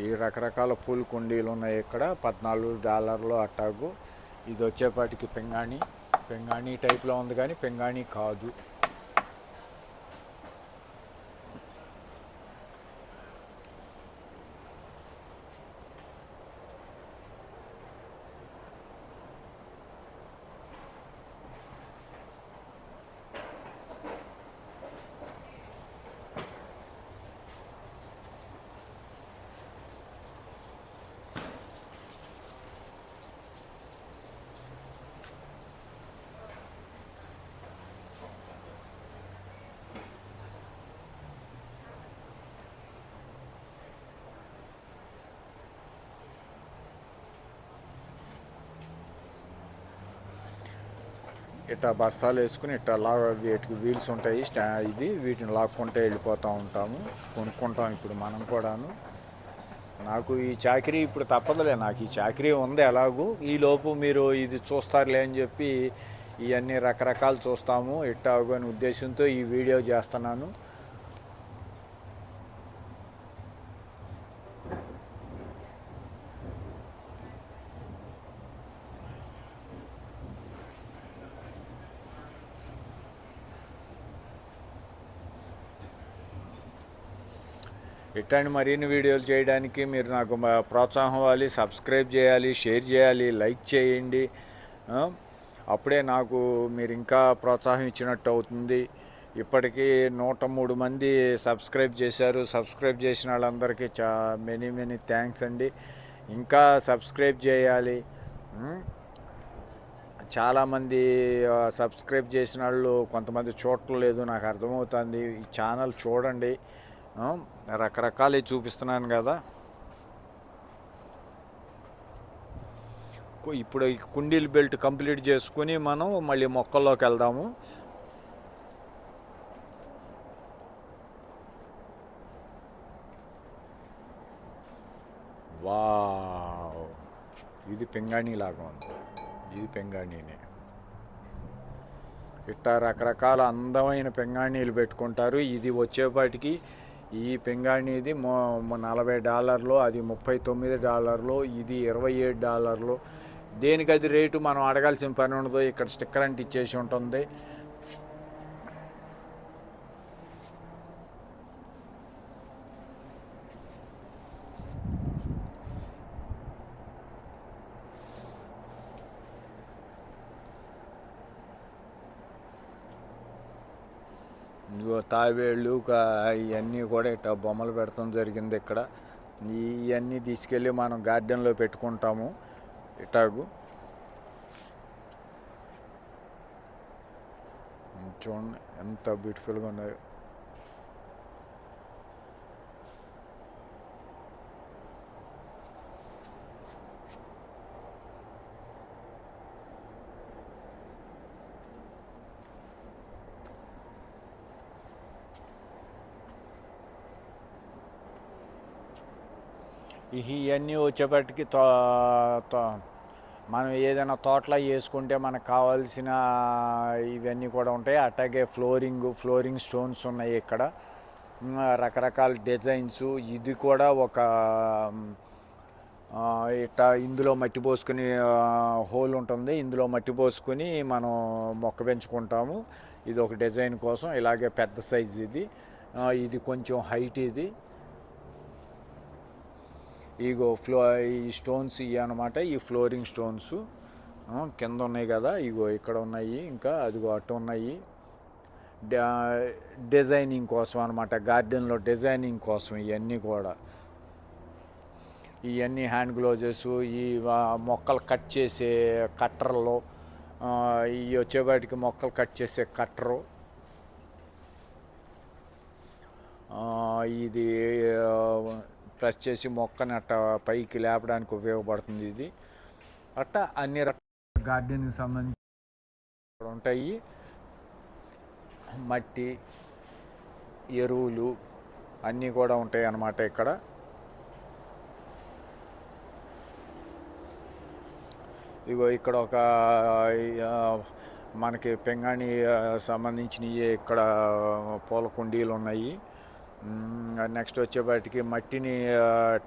ఈ రకరకాల పూల కుండీలు ఉన్నాయి ఇక్కడ. $14 అట్టాగు. ఇది వచ్చేపాటికి పింగాణి టైప్లో ఉంది కానీ పింగాణి కాదు. ఇట్లా బస్తాలు వేసుకుని ఇట్లా వీటికి వీల్స్ ఉంటాయి. వీటిని లాక్కుంటే వెళ్ళిపోతూ ఉంటాము, కొనుక్కుంటాం ఇప్పుడు మనం కూడాను. నాకు ఈ చాకరీ ఇప్పుడు తప్పదులే, నాకు ఈ చాకరీ ఉంది ఎలాగూ. ఈలోపు మీరు ఇది చూస్తారులే అని చెప్పి ఇవన్నీ రకరకాలు చూస్తాము ఇట్టాగు అనే ఉద్దేశంతో ఈ వీడియో చేస్తున్నాను. ఇట్లాంటి మరిన్ని వీడియోలు చేయడానికి మీరు నాకు ప్రోత్సాహం ఇవ్వాలి, సబ్స్క్రైబ్ చేయాలి, షేర్ చేయాలి, లైక్ చేయండి. అప్పుడే నాకు మీరు ఇంకా ప్రోత్సాహం ఇచ్చినట్టు అవుతుంది. ఇప్పటికీ 103 మంది సబ్స్క్రైబ్ చేశారు. సబ్స్క్రైబ్ చేసిన వాళ్ళందరికీ మెనీ థ్యాంక్స్ అండి. ఇంకా సబ్స్క్రైబ్ చేయాలి. చాలామంది సబ్స్క్రైబ్ చేసిన వాళ్ళు కొంతమంది చూడట్లేదు, నాకు అర్థమవుతుంది. ఈ ఛానల్ చూడండి, రకరకాలు చూపిస్తున్నాను కదా. ఇప్పుడు ఈ కుండీలు బెల్ట్ కంప్లీట్ చేసుకుని మనం మళ్ళీ మొక్కల్లోకి వెళ్దాము. వావ్, ఇది పింగాణి లాగా ఉంది. ఇది పింగాణినే. ఇట్లా రకరకాల అందమైన పింగాణీలు పెట్టుకుంటారు. ఇది వచ్చేపాటికి ఈ పింగాణిది $40, అది $39, ఇది $27. దేనికి అది రేటు మనం అడగాల్సిన పని ఉండదు. ఇక్కడ స్టిక్కర్ అంటే ఇచ్చేసి ఉంటుంది. తాబేళ్ళు ఇవన్నీ కూడా ఇట్లా బొమ్మలు పెడతాం జరిగింది ఇక్కడ. ఇవన్నీ తీసుకెళ్ళి మనం గార్డెన్లో పెట్టుకుంటాము ఇటాగు. చూడండి ఎంత బ్యూటిఫుల్గా ఉన్నాయో. ఇవన్నీ వచ్చేపటికి మనం ఏదైనా తోటలో వేసుకుంటే మనకు కావాల్సిన ఇవన్నీ కూడా ఉంటాయి. అట్లాగే ఫ్లోరింగ్ స్టోన్స్ ఉన్నాయి ఇక్కడ, రకరకాల డిజైన్స్. ఇది కూడా ఒక ఇట్లా ఇందులో మట్టి పోసుకుని హోల్ ఉంటుంది, ఇందులో మట్టి పోసుకుని మనం మొక్క పెంచుకుంటాము. ఇది ఒక డిజైన్ కోసం. ఇలాగే పెద్ద సైజు ఇది కొంచెం హైట్. ఇగో ఈ స్టోన్స్ ఇవి అనమాట, ఈ ఫ్లోరింగ్ స్టోన్స్ కింద ఉన్నాయి కదా, ఇగో ఇక్కడ ఉన్నాయి, ఇంకా అదిగో అటు ఉన్నాయి. డిజైనింగ్ కోసం అనమాట, గార్డెన్లో డిజైనింగ్ కోసం ఇవన్నీ కూడా. ఇవన్నీ హ్యాండ్ గ్లోజెస్, ఈ మొక్కలు కట్ చేసే కట్టర్లు, ఇవి వచ్చేవాటికి మొక్కలు కట్ చేసే కట్టరు. ఇది ప్రెస్ చేసి మొక్కని అట్ట పైకి లేపడానికి ఉపయోగపడుతుంది ఇది. అట్లా అన్ని రకాల గార్డెన్కి సంబంధించి ఉంటాయి. మట్టి, ఎరువులు అన్నీ కూడా ఉంటాయి అన్నమాట ఇక్కడ. ఇగో ఇక్కడ ఒక మనకి పింగాణి సంబంధించినవి ఇక్కడ పూల కుండీలు ఉన్నాయి. నెక్స్ట్ వచ్చేపాటికి మట్టిని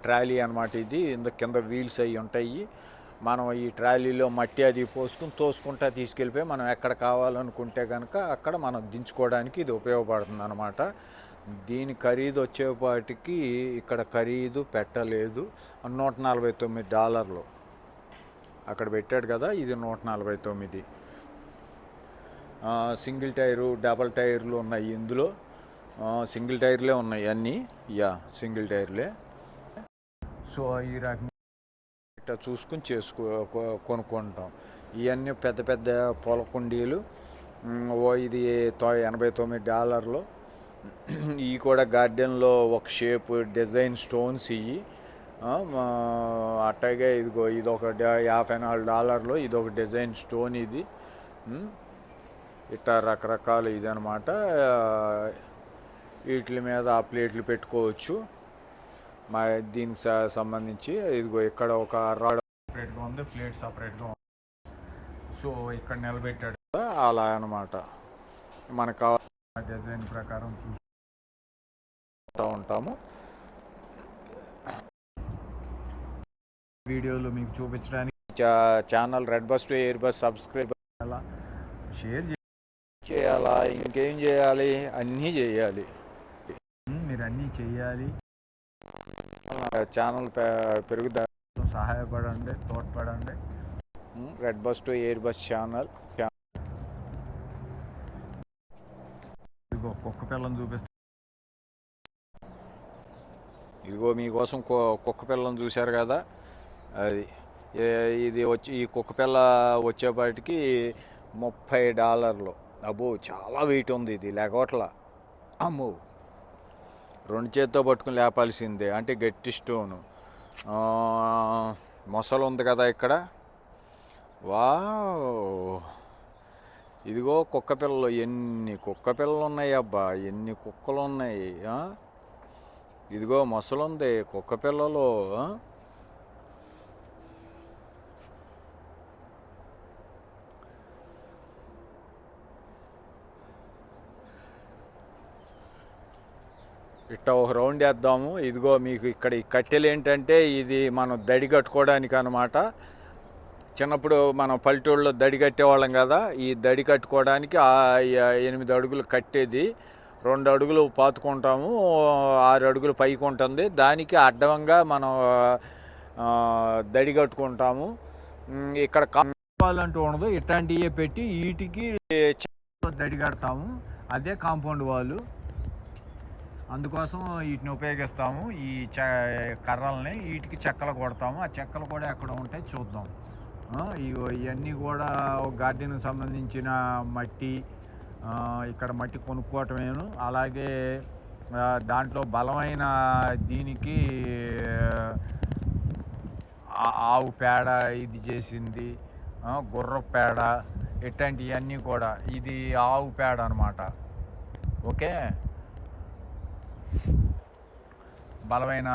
ట్రాలీ అనమాట. ఇది కింద వీల్స్ అవి ఉంటాయి. మనం ఈ ట్రాలీలో మట్టి అది పోసుకుని తోసుకుంటా తీసుకెళ్ళిపోయి మనం ఎక్కడ కావాలనుకుంటే కనుక అక్కడ మనం దించుకోవడానికి ఇది ఉపయోగపడుతుంది అనమాట. దీని ఖరీదు వచ్చేపాటికి ఇక్కడ ఖరీదు పెట్టలేదు, $149 అక్కడ పెట్టాడు కదా, ఇది 149. సింగిల్ టైరు డబల్ టైర్లు ఉన్నాయి ఇందులో. సింగిల్ టైర్లే ఉన్నాయి అన్నీ, సింగిల్ టైర్లే. సో ఈ రకంగా ఇట్లా చూసుకుని కొనుక్కుంటాం. ఇవన్నీ పెద్ద పెద్ద పొల కుండీలు. ఇది $89. ఇవి కూడా గార్డెన్లో ఒక షేప్ డిజైన్ స్టోన్స్ ఇవి. అట్లాగే ఇదిగో ఇదొక $54. ఇదొక డిజైన్ స్టోన్ ఇది. ఇట్లా రకరకాలు ఇది అనమాట. వీటి మీద ఆ ప్లేట్లు పెట్టుకోవచ్చు. దీనికి సంబంధించి ఇదిగో ఇక్కడ ఒక రాడ్ సపరేట్గా ఉంది, ప్లేట్ సపరేట్గా ఉంది. సో ఇక్కడ నిలబెట్టాడు కదా, అలా అనమాట. మనకు కావాల్సిన డిజైన్ ప్రకారం చూస్తూ ఉంటాము. వీడియోలు మీకు చూపించడానికి channel red bus to air bus subscribe చేయాలా, షేర్ చేయాలా, ఇంకేం చేయాలి, అన్నీ చేయాలి. మీరు అన్నీ చేయాలి. ఛానల్ పెరుగుదల సహాయపడండి, తోడ్పడండి. Red bus to air bus channel. ఇదిగో కుక్క పిల్లని చూపిస్తా. ఇదిగో మీకోసం కుక్క పిల్లని చూశారు కదా, అది ఇది ఈ కుక్క పిల్ల వచ్చేపాటికి $30. అబ్బో చాలా వెయిట్ ఉంది ఇది, లేకపోట్లా. అమ్మో, 2 చేతితో పట్టుకుని లేపాల్సిందే, అంటే గట్టి స్టోను. మొసలు ఉంది కదా ఇక్కడ. ఇదిగో కుక్క పిల్లలు, ఎన్ని కుక్క పిల్లలు ఉన్నాయి అబ్బా, ఎన్ని కుక్కలు ఉన్నాయి. ఇదిగో మొసలు ఉంది, కుక్క పిల్లలు. ఇట్లా ఒక రౌండ్ వేద్దాము. ఇదిగో మీకు ఇక్కడ ఈ కట్టెలు ఏంటంటే ఇది మనం దడి కట్టుకోవడానికి అనమాట. చిన్నప్పుడు మనం పల్లెటూళ్ళలో దడి కట్టేవాళ్ళం కదా, ఈ దడి కట్టుకోవడానికి 8 అడుగులు కట్టేది, 2 అడుగులు పాతుకుంటాము, 6 అడుగులు పైకి ఉంటుంది. దానికి అడ్డంగా మనం దడి కట్టుకుంటాము. ఇక్కడ కాంపౌండ్ ఉండదు, ఇట్లాంటివే పెట్టి వీటికి దడి కడతాము. అదే కాంపౌండ్ వాళ్ళు. అందుకోసం వీటిని ఉపయోగిస్తాము. ఈ కర్రల్ని వీటికి చెక్కలు కొడతాము. ఆ చెక్కలు కూడా ఎక్కడ ఉంటాయి చూద్దాం. ఇవన్నీ కూడా గార్డెన్కి సంబంధించిన మట్టి. ఇక్కడ మట్టి కొనుక్కోవటమేను. అలాగే దాంట్లో బలమైన దీనికి ఆవు పేడ ఇది చేసింది, గుర్ర పేడ, ఇట్లాంటివన్నీ కూడా. ఇది ఆవు పేడ అనమాట. ఓకే, బలమైన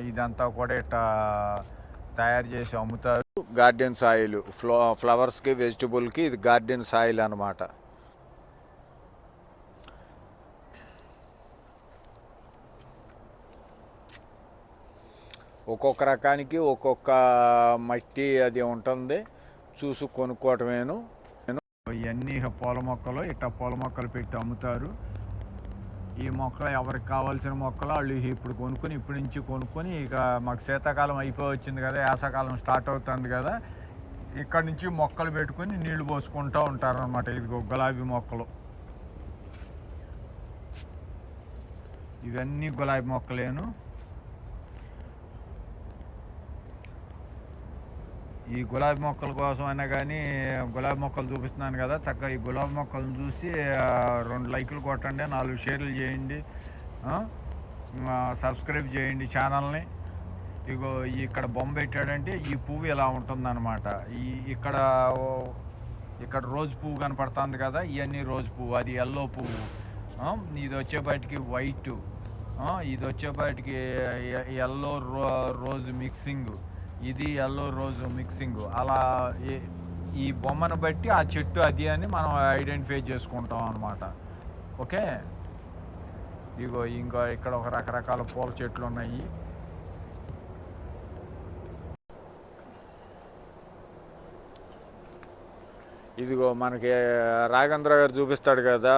ఇదంతా కూడా ఇట్లా తయారు చేసి అమ్ముతారు. గార్డెన్ సాయిల్, ఫ్లవర్స్కి వెజిటబుల్కి ఇది గార్డెన్ సాయిల్ అనమాట. ఒక్కొక్క రకానికి ఒక్కొక్క మట్టి అది ఉంటుంది, చూసి కొనుక్కోవటమేను. ఇవన్నీ పూల మొక్కలు, ఇట్లా పూల మొక్కలు పెట్టి అమ్ముతారు. ఈ మొక్కలు ఎవరికి కావాల్సిన మొక్కలు వాళ్ళు ఇప్పుడు కొనుక్కొని, ఇప్పటి నుంచి కొనుక్కొని, ఇక మాకు శీతాకాలం అయిపోయి వచ్చింది కదా, వేసవకాలం స్టార్ట్ అవుతుంది కదా, ఇక్కడ నుంచి మొక్కలు పెట్టుకొని నీళ్లు పోసుకుంటూ ఉంటారనమాట. ఇదిగో గులాబీ మొక్కలు, ఇవన్నీ గులాబీ మొక్కలేను. ఈ గులాబీ మొక్కల కోసం అయినా కానీ, గులాబీ మొక్కలు చూపిస్తున్నాను కదా, చక్కగా ఈ గులాబీ మొక్కలను చూసి 2 లైకులు కొట్టండి, 4 షేర్లు చేయండి, సబ్స్క్రైబ్ చేయండి ఛానల్ని. ఇగో ఇక్కడ బొమ్మ పెట్టాడంటే ఈ పువ్వు ఇలా ఉంటుందన్నమాట. ఇక్కడ రోజు పువ్వు కనపడుతుంది కదా, ఇవన్నీ రోజు పువ్వు. అది ఎల్లో పువ్వు. ఇది వచ్చేపాటికి వైట్, ఇది వచ్చేపాటికి ఎల్లో రోజు మిక్సింగ్, ఇది ఎల్లో రోజు మిక్సింగ్. అలా ఈ బొమ్మను బట్టి ఆ చెట్టు అది అని మనం ఐడెంటిఫై చేసుకుంటాం అన్నమాట. ఓకే, ఇగో ఇంకా ఇక్కడ ఒక రకరకాల పూల చెట్లు ఉన్నాయి. ఇదిగో మనకి రాఘవేంద్ర గారు చూపిస్తాడు కదా,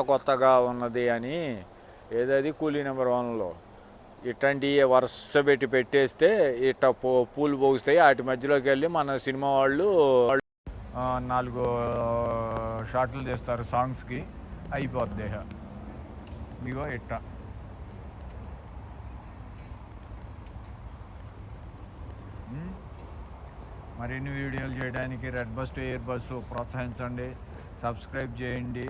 కొత్తగా ఉన్నది అని. ఏదది కూలీ నెంబర్ 1లో ఇట్లాంటి వరుస పెట్టేస్తే ఇట్ట పూలు పోగుస్తాయి. వాటి మధ్యలోకి వెళ్ళి మన సినిమా వాళ్ళు 4 షాట్లు తీస్తారు సాంగ్స్కి, అయిపోద్ది. ఇగో ఇట్ట మరిన్ని వీడియోలు చేయడానికి red bus to air bus ప్రోత్సహించండి, సబ్స్క్రైబ్ చేయండి.